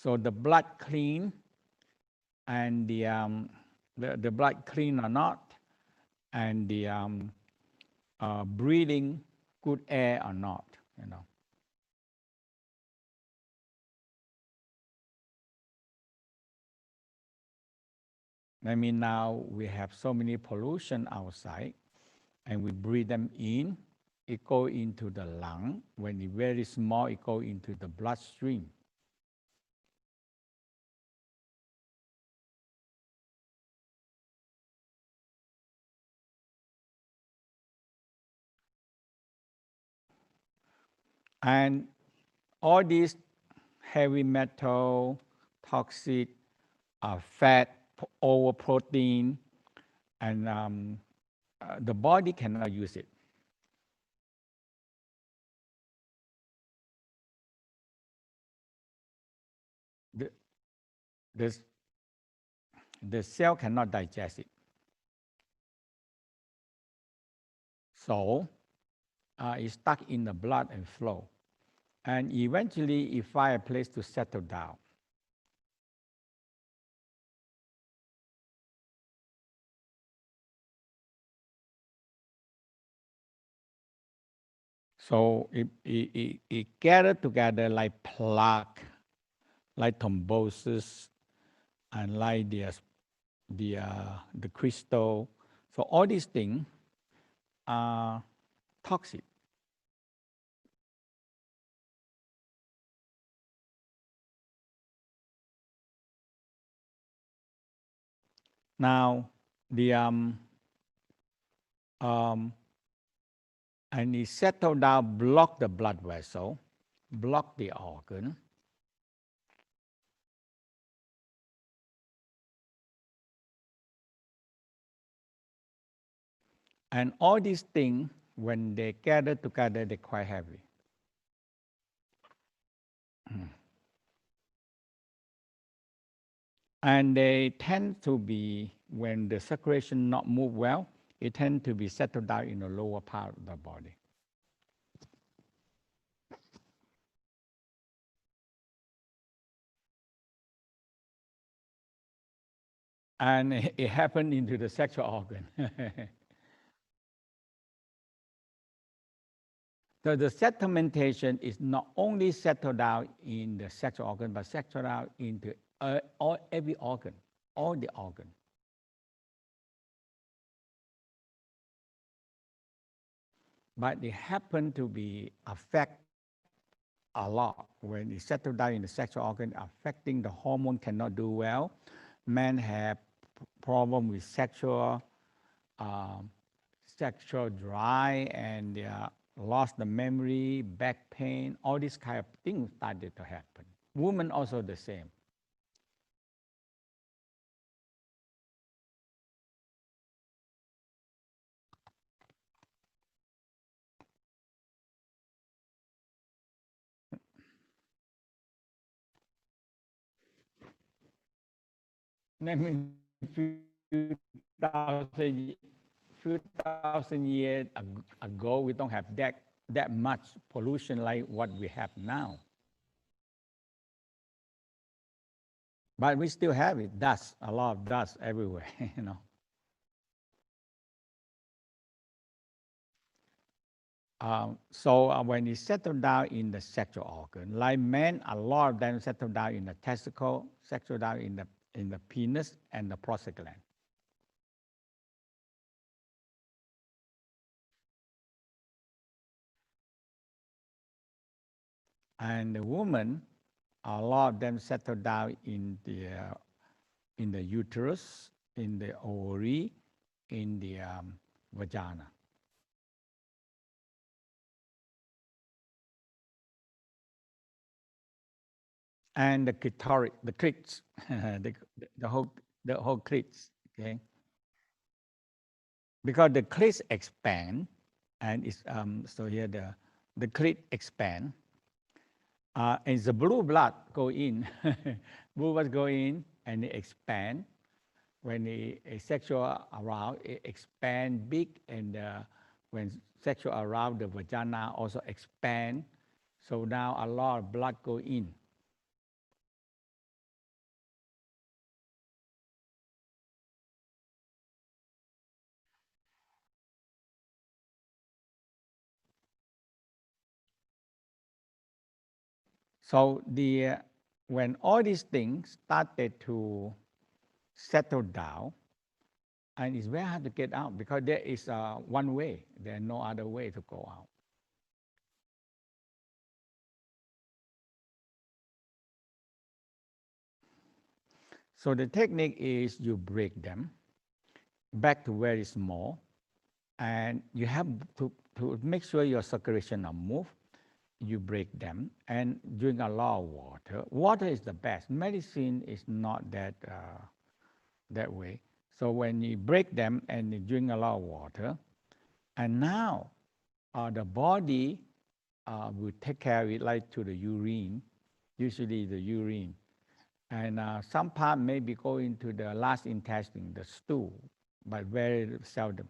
So the blood clean, and the blood clean or not, and the breathing good air or not, you know. I mean, now we have so many pollution outside, and we breathe them in. It go into the lung. When it's very small, it go into the bloodstream. And all these heavy metal, toxic, fat, over protein, and the body cannot use it. The, the, the cell cannot digest it. So it's stuck in the blood and flow. And eventually it find a place to settle down. So it gathered together like plaque, like thrombosis, and like the crystal. So all these things are toxic. Now the and it settle down, block the blood vessel, block the organ. And all these things, when they gather together, they're quite heavy. And they tend to be, when the circulation not move well, it tend to be settled down in the lower part of the body. And it happened into the sexual organ. So the settlementation is not only settled down in the sexual organ, but settled down into every organ, all the organs. But they happen to be affect a lot when it settled down in the sexual organ, affecting the hormone cannot do well. Men have problem with sexual drive, and lost the memory, back pain, all these kind of things started to happen. Women also the same. I mean, thousand, few thousand years ago, we don't have that much pollution like what we have now. But we still have it, dust, a lot of dust everywhere, you know. So when you settle down in the sexual organ, like men, a lot of them settle down in the testicle, settle down in the penis and the prostate gland. And the woman, a lot of them settle down in the uterus, in the ovary, in the vagina. And the clitoris, the clits, the whole clits, okay? Because the clits expand, and it's so here the clit expand, and the blue blood go in, blue blood go in and it expand. When the sexual aroused, it expand big, and when sexual aroused, the vagina also expand. So now a lot of blood go in. So when all these things started to settle down, and it's very hard to get out because there is one way. There's no other way to go out. So the technique is you break them back to very small, and you have to make sure your circulation are moved. You break them and drink a lot of water. Water is the best. Medicine is not that way. So when you break them and you drink a lot of water, and now the body will take care of it, like to the urine, usually the urine. And some part maybe go into the large intestine, the stool, but very seldom.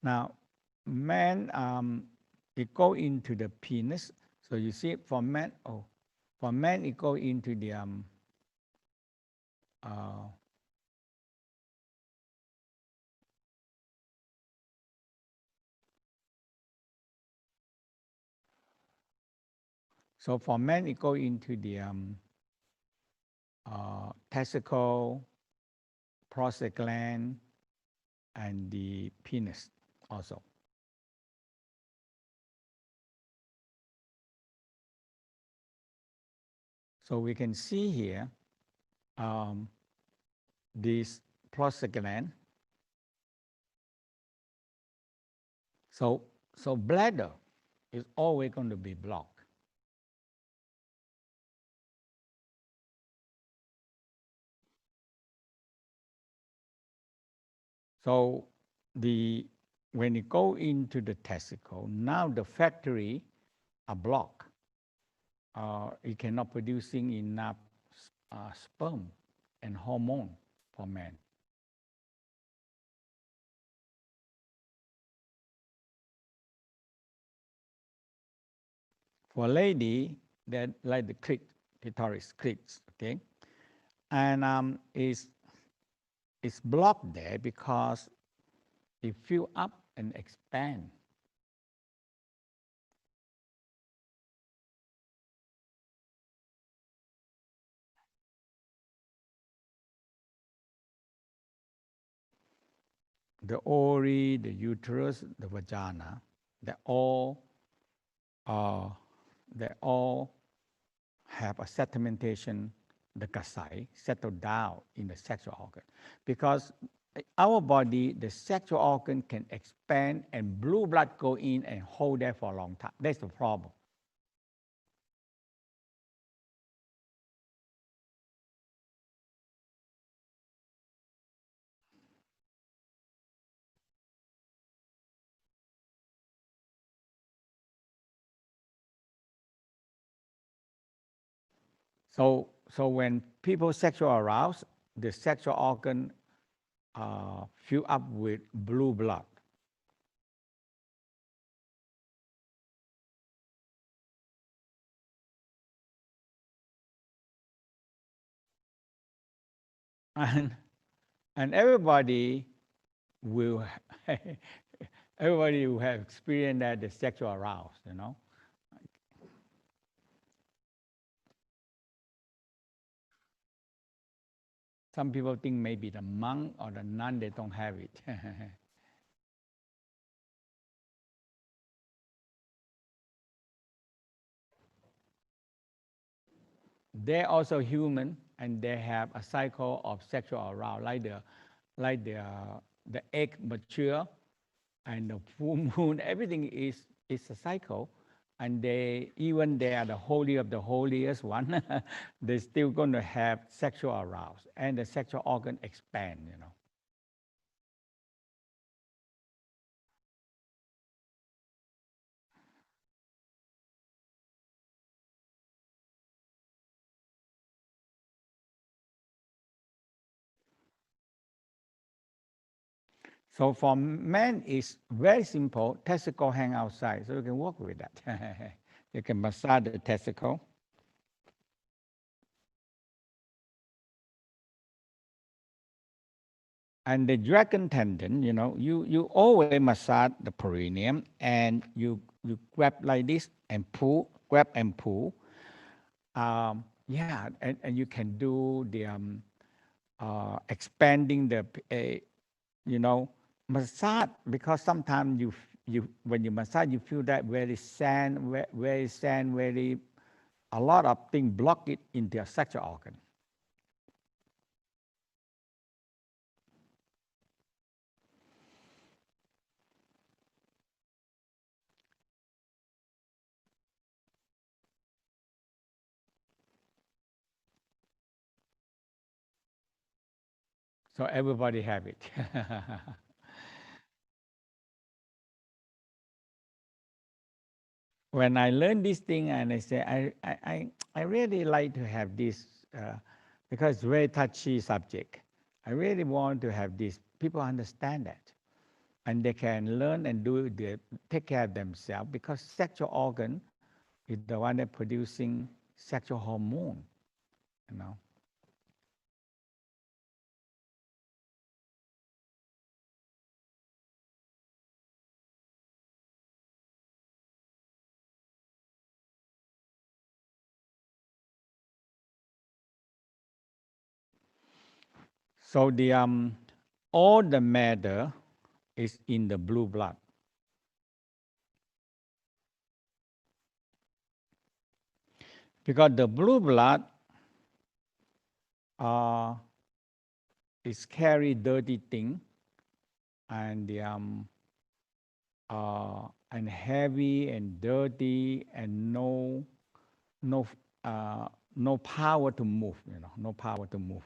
Now, man, it go into the penis. So you see, for men, for men it go into the uh, so for men it go into the testicle, prostate gland, and the penis also. So we can see here this prostate gland. So bladder is always going to be blocked. So when you go into the testicle, now the factory are blocked. It cannot producing enough sperm and hormone for men. For lady, that like the clitoris, clits, okay, and it's blocked there because it fill up and expand. The ovary, the uterus, the vagina, they all uh, they all have a sedimentation, the kasai, settle down in the sexual organ. Because our body, the sexual organ can expand and blue blood go in and hold there for a long time. That's the problem. So when people sexual aroused, the sexual organ fill up with blue blood. And, and will, everybody will have experienced that the sexual aroused, you know. Some people think maybe the monk or the nun, they don't have it. They're also human, and they have a cycle of sexual arousal, like the egg mature and the full moon. Everything is a cycle, and they are the holy of the holiest one. They're still going to have sexual arousal, and the sexual organ expand. You know. So for men, it's very simple. Testicle hang outside, so you can work with that. You can massage the testicle. And the dragon tendon, you always massage the perineum, and you grab like this and pull, grab and pull. Yeah, and you can do the expanding the you know massage, because sometimes you when you massage you feel that very a lot of things block it in their sexual organ. So everybody have it. When I learned this thing, and I say I really like to have this, because it's very touchy subject. I really want to have this. People understand that, and they can learn and take care of themselves, because sexual organ is the one that producing sexual hormone. You know. So the all the matter is in the blue blood. Because the blue blood uh, is carry dirty thing, and the and heavy and dirty, and no no power to move. No power to move.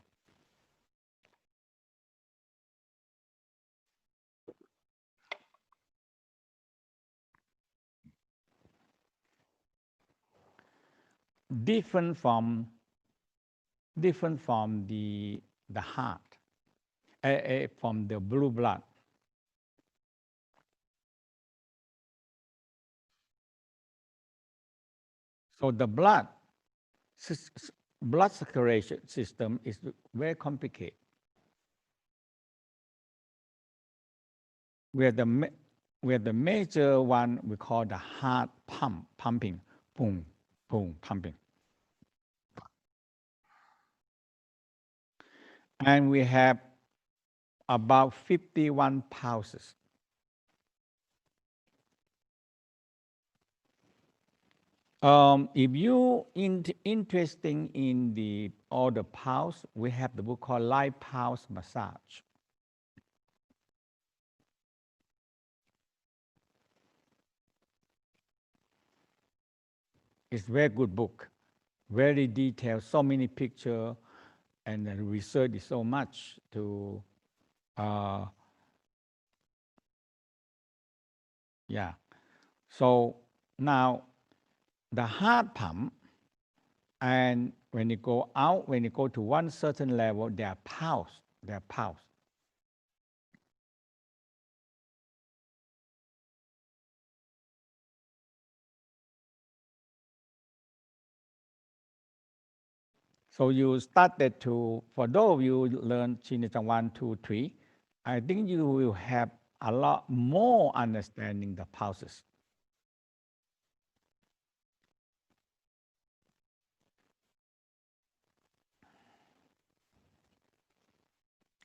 Different from the heart, from the blue blood. So the blood circulation system is very complicated. Where the major one we call the heart pumping, boom, boom, pumping. And we have about 51 pulses. If you interesting in all the pulse, we have the book called llI Pulse Massage. It's very good book, very detailed, so many picture, and the research is so much to, yeah. So now the heart pump, and when you go out, when you go to one certain level, they are pulse, they are pulse. So you started to, for those of you who learn Chinese 1, 2, 3, I think you will have a lot more understanding the pulses.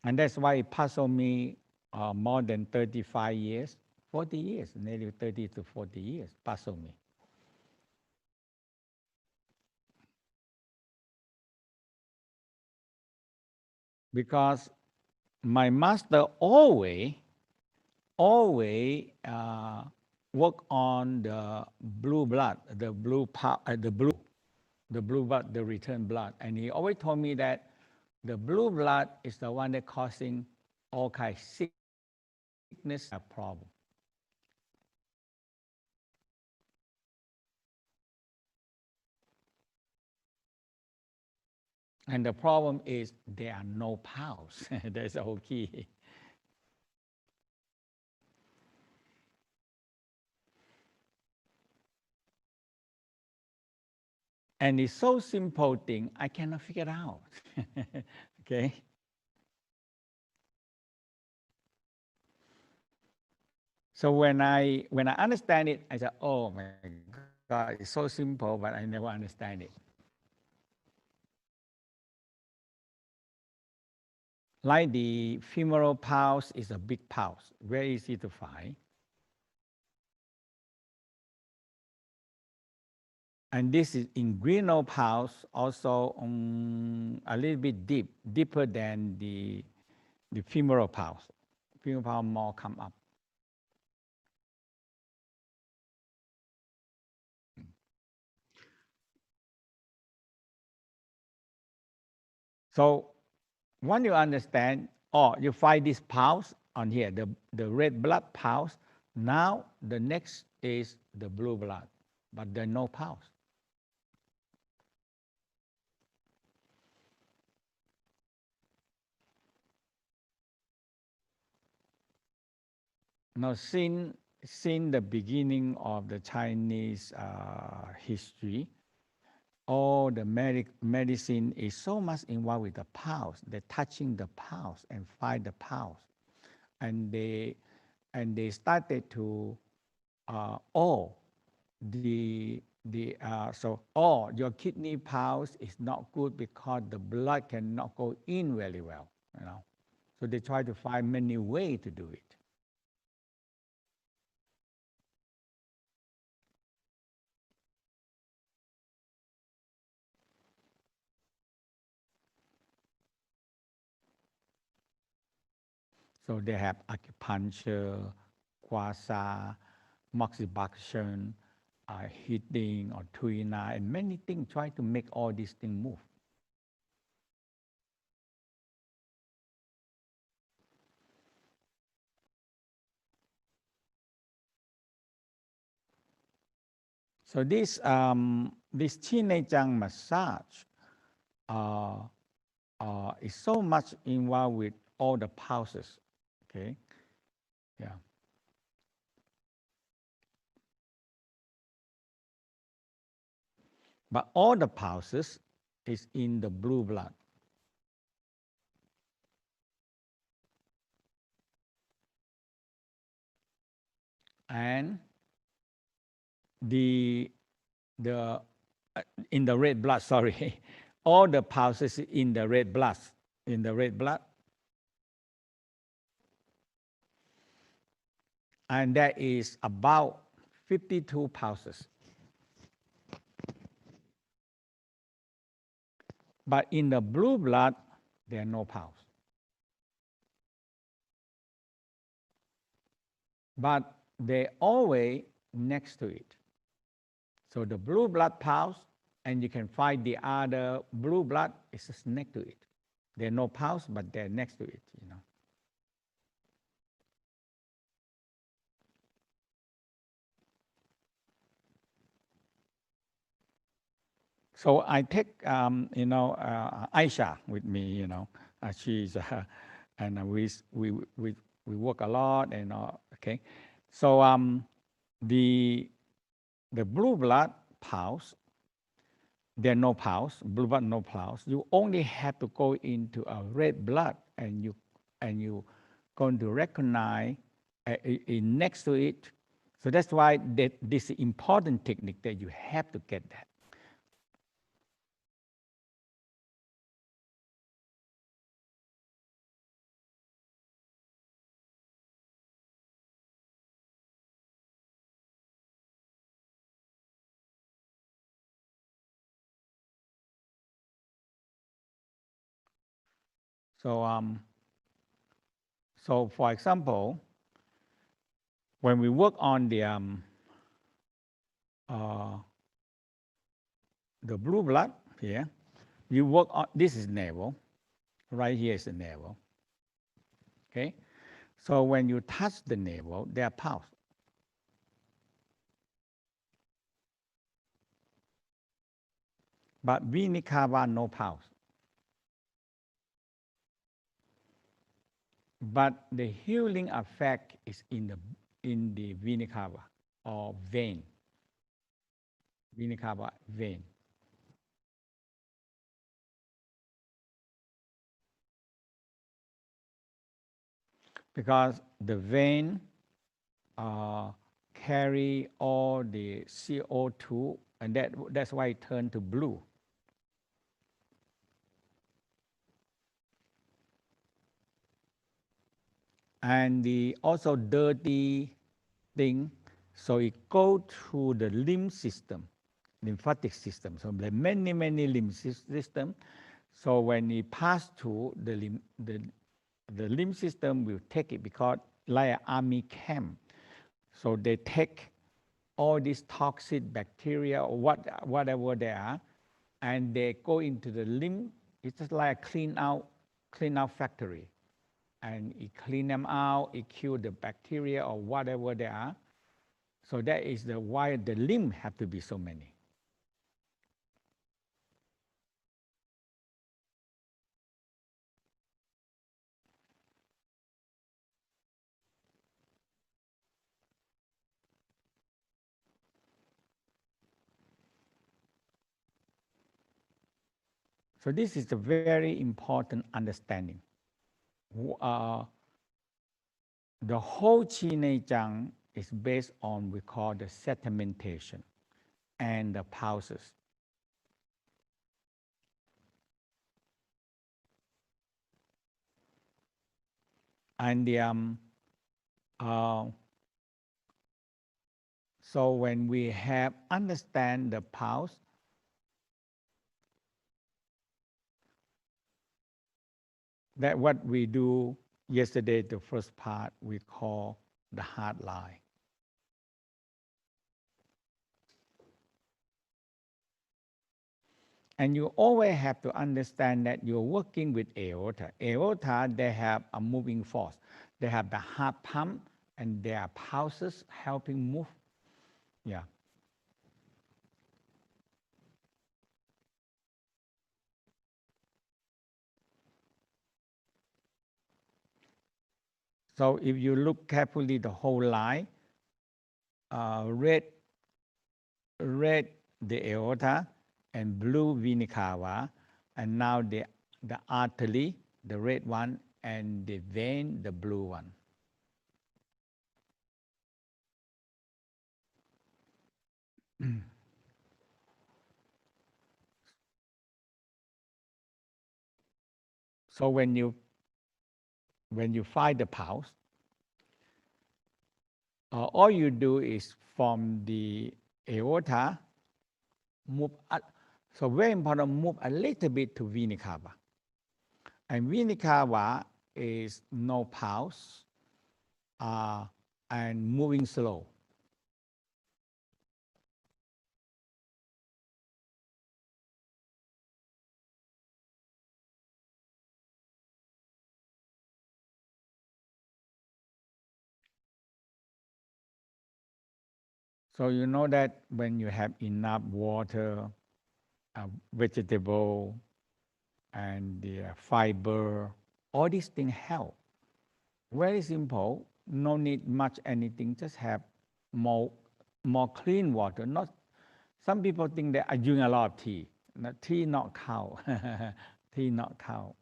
And that's why it puzzled me more than 35 years, 40 years, nearly 30 to 40 years, puzzled me. Because my master always work on the blue blood, the blue blood, the return blood, and he always told me that the blue blood is the one that causing all kind of sickness problem. And the problem is there are no pulse. That's the whole key. And it's so simple thing, I cannot figure it out. Okay? So when I understand it, I say, oh my God, it's so simple, but I never understand it. Like the femoral pulse is a big pulse, very easy to find. And this is inguinal pulse, also a little bit deeper than the femoral pulse. Femoral pulse more come up. So once you understand, or you find this pulse on here, the red blood pulse, now the next is the blue blood, but there's no pulse. Now, since the beginning of the Chinese history, all the medicine is so much involved with the pulse. They're touching the pulse and find the pulse, and they started to oh your kidney pulse is not good because the blood cannot go in very well, you know. So they try to find many ways to do it. So they have acupuncture, guasa, moxibustion, heating or tuina, and many things try to make all these things move. So this Nei Tsang massage uh, is so much involved with all the pulses. Okay, yeah. But all the pulses is in the blue blood. And the the in the red blood, sorry, all the pulses in the red blood, in the red blood, and that is about 52 pulses. But in the blue blood, there are no pulse. But they always next to it. So the blue blood pulse, and you can find the other blue blood is just next to it. There are no pulse, but they're next to it, you know. So I take, Aisha with me, you know. She's, and we work a lot, and okay. So the blue blood pulse, there are no pulse, blue blood no pulse. You only have to go into a red blood, and you going to recognize next to it. So that's why this is important technique that you have to get that. So so for example, when we work on uh, the blue blood here, you work on, this is navel, right here is the navel. Okay, so when you touch the navel, there are pulse. But Vinikava no pulse. But the healing effect is in the Vinikava or vein. Vinikava vein. because the vein carry all the CO2, and that's why it turned to blue. And the also dirty thing, so it go through the lymphatic system. So there are many lymph system. So when it pass through the lymph system will take it because like an army camp. So they take all these toxic bacteria or whatever they are, and they go into the lymph. It's just like a clean out factory, and it clean them out. It kill the bacteria or whatever they are. So that is the why the lymph have to be so many. So this is a very important understanding. Uh, the whole Nei Tsang is based on we call the sedimentation and the pulses. And uh, so when we have understand the pulse, that what we do yesterday, the first part we call the hard line. And you always have to understand that you're working with aorta. Aorta, they have a moving force. They have the heart pump and there are pulses helping move. Yeah. So if you look carefully the whole line, red the aorta and blue vena cava, and now the artery, the red one, and the vein, the blue one. So when you find the pulse, all you do is from the aorta move up. So very important, move a little bit to vena cava. And vena cava is no pulse and moving slow. So you know that when you have enough water, vegetable, and the fiber, all these things help. Very simple, no need much anything, just have more, more clean water. Not some people think that I drink a lot of tea. No, tea not cow. Tea not cow.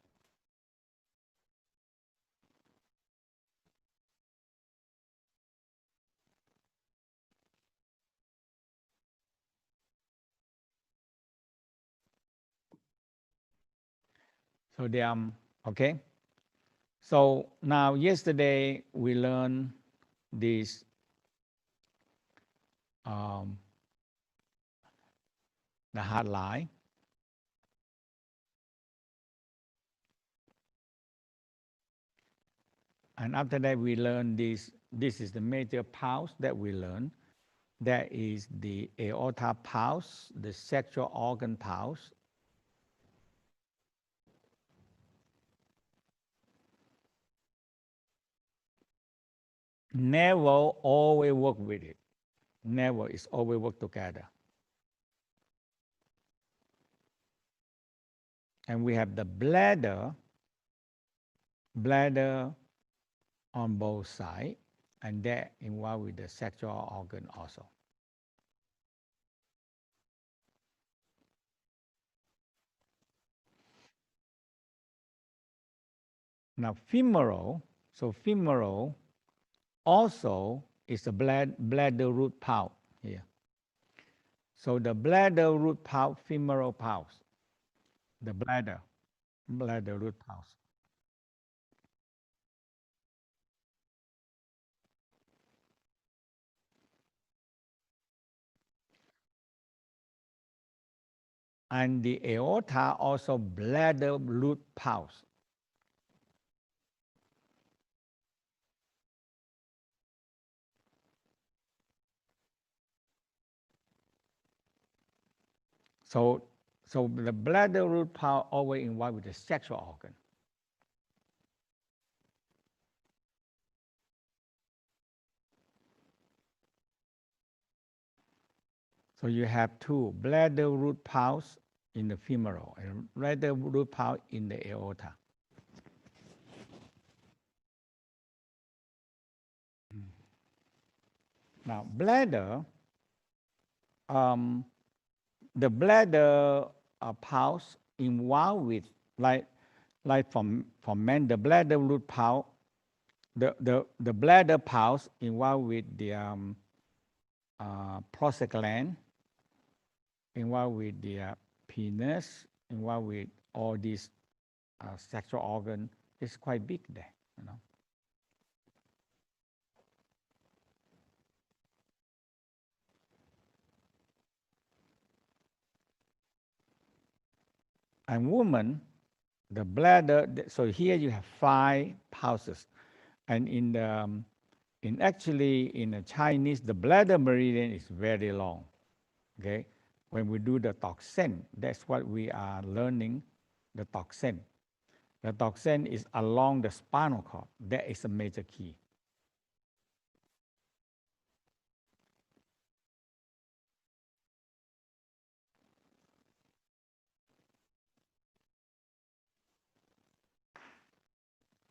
So they okay. So now yesterday we learned this um, the hard line. And after that, we learn this. This is the major pulse that we learn. That is the aorta pulse, the sexual organ pulse. Never always work with it. Never is always work together. And we have the bladder on both sides, and that involved with the sexual organ also. Now, femoral So femoral also is a bladder root pouch here. So the bladder root pouch, femoral pouch, the bladder root pouch. And the aorta also bladder root pouch. So, so the bladder root pouch always involved with the sexual organ. So you have two bladder root pouch in the femoral and bladder root pouch in the aorta. Now bladder, the bladder pouch involved with like for men, the bladder root pouch, the bladder pouch involved with the prostate gland, involved with the penis, involved with all these sexual organ. It's quite big there, you know. And woman, the bladder. So here you have 5 pouches, and in actually in the Chinese, the bladder meridian is very long. Okay, when we do the toxin, that's what we are learning. The toxin. The toxin is along the spinal cord. That is a major key.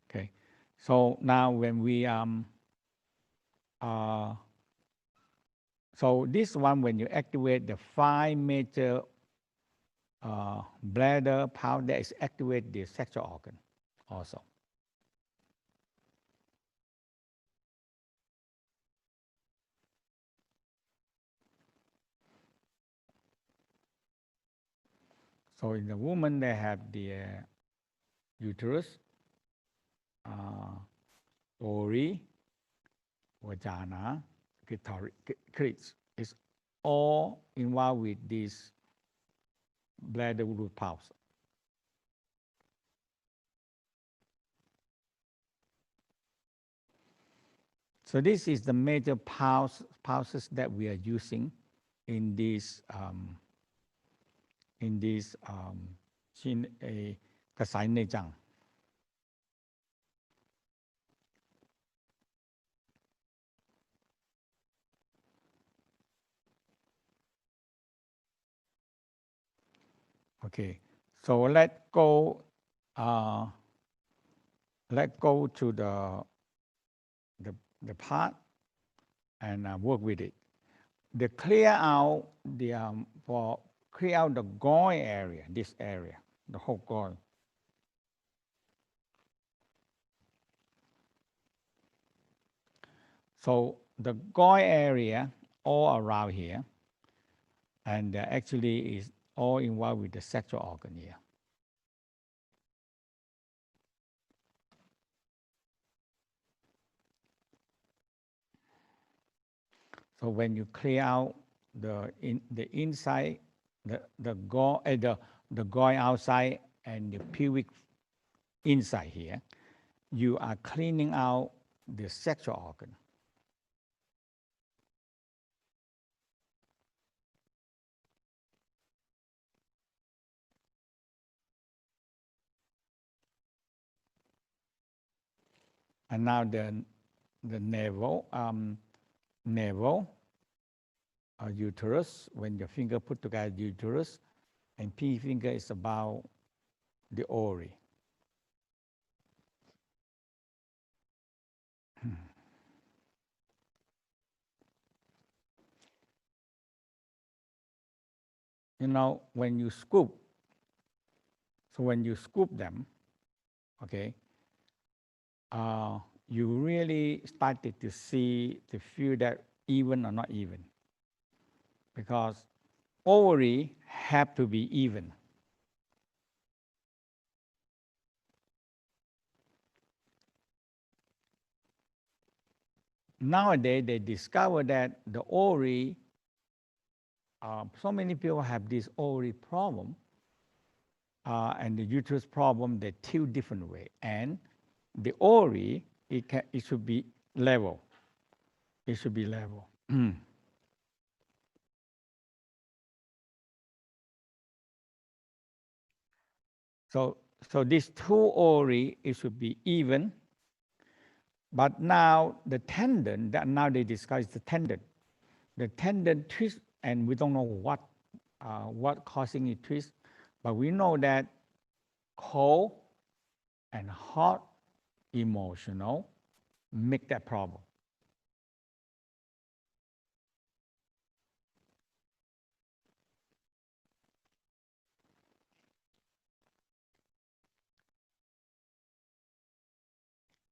Okay, so now when we so this one, when you activate the 5 major bladder pouch, that is activate the sexual organ also. So in the woman, they have the uterus, ovary, vagina, clitoris. It's all involved with this bladder root pouch. So this is the major pouches that we are using in this Nei Tsang. Okay, so let's go to the part and work with it. The clear out the for clear out the groin area, this area, the whole groin. So the groin area all around here, and actually is all involved with the sexual organ here. So when you clear out the inside, the groin outside and the pubic inside here, you are cleaning out the sexual organ. And now the navel, uterus, when your finger put together uterus, and pinky finger is about the ovary. You know, when you scoop, so when you scoop them, okay, you really started to feel that even or not even. Because ovary have to be even. Nowadays, they discover that the ovary, so many people have this ovary problem, and the uterus problem, they tilt different way. And the ovary, it should be level. It should be level. So these two ovary, it should be even. But now the tendon, that now they discuss the tendon. The tendon twist, and we don't know what causing it twist, but we know that cold and hot emotional make that problem.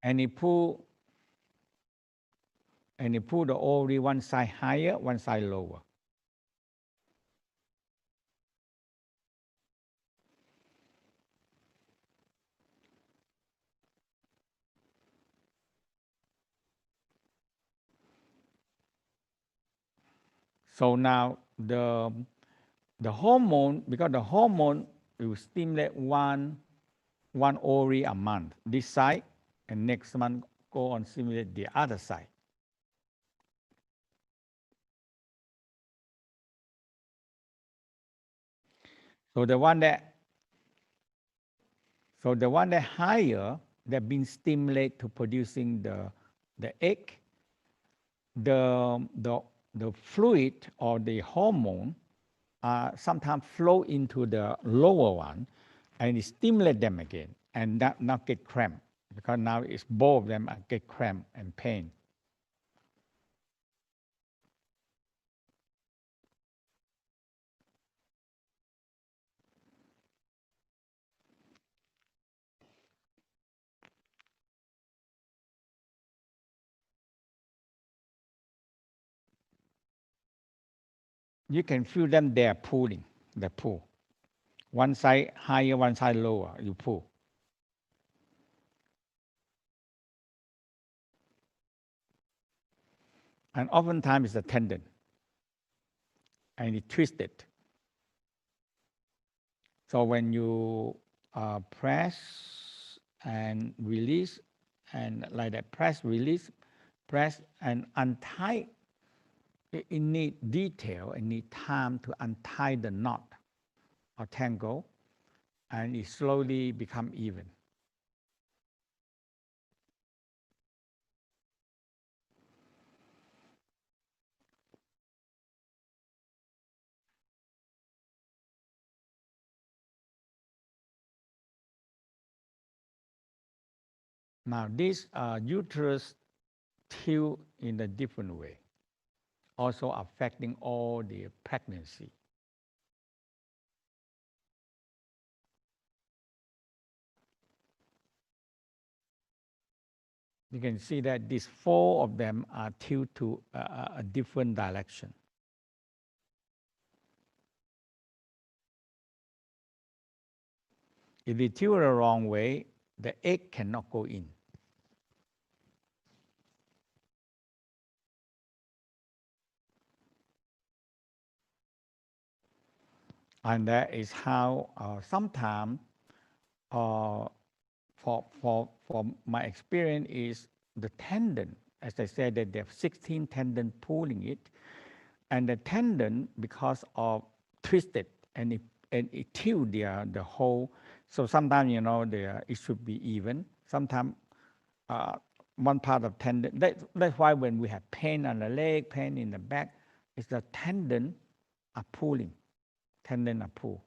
And he pull the ovary one side higher, one side lower. So now the hormone, because the hormone will stimulate one ovary a month, this side, and next month go on stimulate the other side. So the one that higher, that been stimulated to producing the egg, the fluid or the hormone sometimes flow into the lower one, and it stimulate them again, and that now get cramp, because now it's both of them get cramp and pain. You can feel them, they are pulling, they pull. One side higher, one side lower, you pull. And oftentimes it's a tendon, and it twisted. So when you press and release, and like that, press, release, press and untie, it need detail, it need time to untie the knot or tangle, and it slowly become even. Now this uterus tilt in a different way, also affecting all the pregnancy. You can see that these four of them are tilted to a different direction. If they tilt the wrong way, the egg cannot go in. And that is how sometimes, for my experience, is the tendon, as I said, that there are 16 tendon pulling it, and the tendon, because of twisted, and it tilt the whole. So sometimes, it should be even. Sometimes one part of tendon. That's why when we have pain on the leg, pain in the back, it's the tendon are pulling. Tendon are pull.